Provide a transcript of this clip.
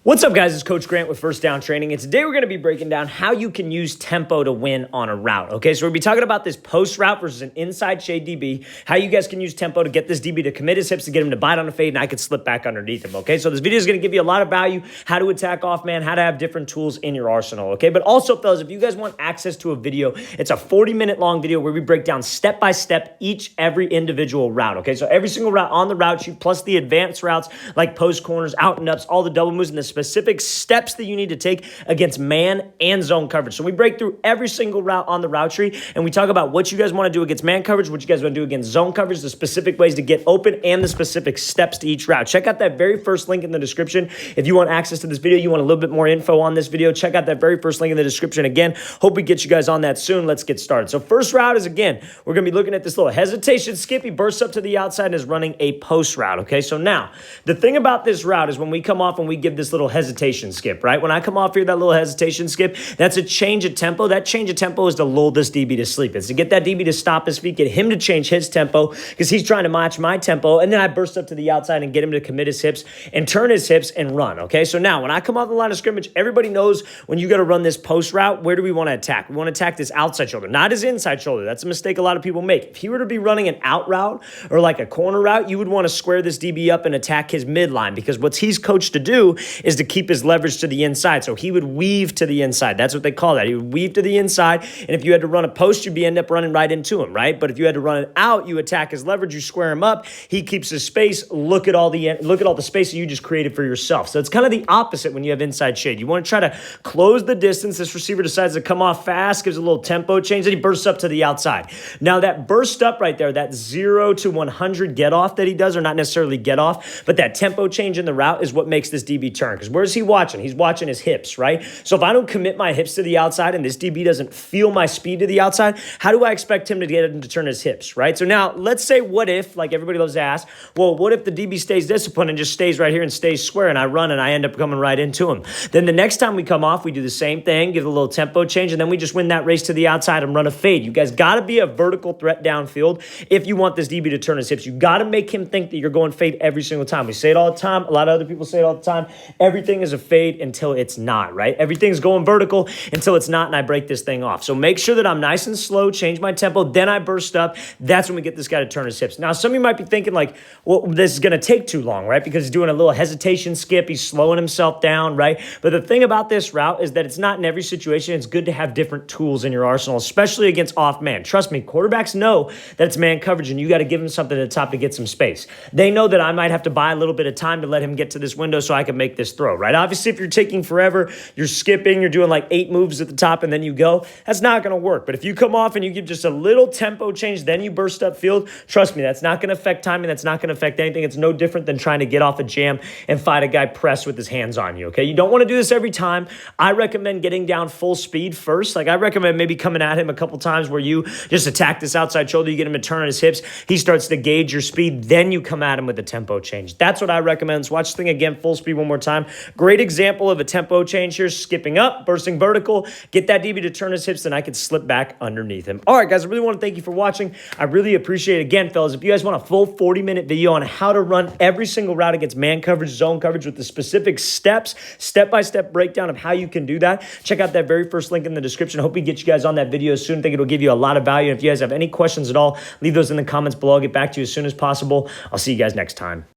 What's up, guys? It's Coach Grant with First Down Training, and today we're going to be breaking down how you can use tempo to win on a route, okay? So we'll be talking about this post route versus an inside shade DB, how you guys can use tempo to get this DB to commit his hips, to get him to bite on a fade, and I could slip back underneath him, okay? So this video is going to give you a lot of value, how to attack off man, how to have different tools in your arsenal, okay? But also, fellas, if you guys want access to a video, it's a 40-minute long video where we break down step-by-step every individual route, okay? So every single route on the route sheet, plus the advanced routes like post corners, out and ups, all the double moves, and the specific steps that you need to take against man and zone coverage. So we break through every single route on the route tree, and we talk about what you guys want to do against man coverage, what you guys want to do against zone coverage, the specific ways to get open, and the specific steps to each route. Check out that very first link in the description. If you want access to this video, you want a little bit more info on this video, check out that very first link in the description. Again, hope we get you guys on that soon. Let's get started. So first route is, again, we're going to be looking at this little hesitation skip. He bursts up to the outside and is running a post route, okay? So now, the thing about this route is when we come off and we give this little hesitation skip, right? When I come off here, that little hesitation skip, that's a change of tempo. That change of tempo is to lull this DB to sleep. It's to get that DB to stop his feet, get him to change his tempo because he's trying to match my tempo, and then I burst up to the outside and get him to commit his hips and turn his hips and run, okay? So now, when I come off the line of scrimmage, everybody knows when you got to run this post route, where do we want to attack? We want to attack this outside shoulder, not his inside shoulder. That's a mistake a lot of people make. If he were to be running an out route or like a corner route, you would want to square this DB up and attack his midline because what he's coached to do is to keep his leverage to the inside. So he would weave to the inside. That's what they call that. He would weave to the inside, and if you had to run a post, you'd end up running right into him, right? But if you had to run it out, you attack his leverage, you square him up, he keeps his space. Look at all the space that you just created for yourself. So it's kind of the opposite when you have inside shade. You want to try to close the distance. This receiver decides to come off fast, gives a little tempo change, then he bursts up to the outside. Now that burst up right there, that 0 to 100 get off that he does, or not necessarily get off, but that tempo change in the route is what makes this DB turn. Because where's he watching? He's watching his hips, right? So if I don't commit my hips to the outside and this DB doesn't feel my speed to the outside, how do I expect him to get him to turn his hips, right? So now let's say what if, like everybody loves to ask, well, what if the DB stays disciplined and just stays right here and stays square and I run and I end up coming right into him? Then the next time we come off, we do the same thing, give a little tempo change, and then we just win that race to the outside and run a fade. You guys got to be a vertical threat downfield if you want this DB to turn his hips. You got to make him think that you're going fade every single time. We say it all the time. A lot of other people say it all the time. Everything is a fade until it's not, right? Everything's going vertical until it's not, and I break this thing off. So make sure that I'm nice and slow, change my tempo, then I burst up. That's when we get this guy to turn his hips. Now, some of you might be thinking like, well, this is going to take too long, right? Because he's doing a little hesitation skip. He's slowing himself down, right? But the thing about this route is that it's not in every situation. It's good to have different tools in your arsenal, especially against off man. Trust me, quarterbacks know that it's man coverage, and you got to give him something at the top to get some space. They know that I might have to buy a little bit of time to let him get to this window so I can make this throw, right? Obviously, if you're taking forever, you're skipping, you're doing like 8 moves at the top and then you go, that's not going to work. But if you come off and you give just a little tempo change, then you burst up field, trust me, that's not going to affect timing. That's not going to affect anything. It's no different than trying to get off a jam and fight a guy press with his hands on you, okay? You don't want to do this every time. I recommend getting down full speed first. Like I recommend maybe coming at him a couple times where you just attack this outside shoulder, you get him to turn on his hips, he starts to gauge your speed, then you come at him with a tempo change. That's what I recommend. Let's watch this thing again, full speed one more time. Great example of a tempo change here, skipping up, bursting vertical, get that DB to turn his hips, then I can slip back underneath him. All right, guys, I really want to thank you for watching. I really appreciate it. Again, fellas, if you guys want a full 40-minute video on how to run every single route against man coverage, zone coverage with the specific steps, step-by-step breakdown of how you can do that, check out that very first link in the description. Hope we get you guys on that video soon. I think it'll give you a lot of value. And if you guys have any questions at all, leave those in the comments below. I'll get back to you as soon as possible. I'll see you guys next time.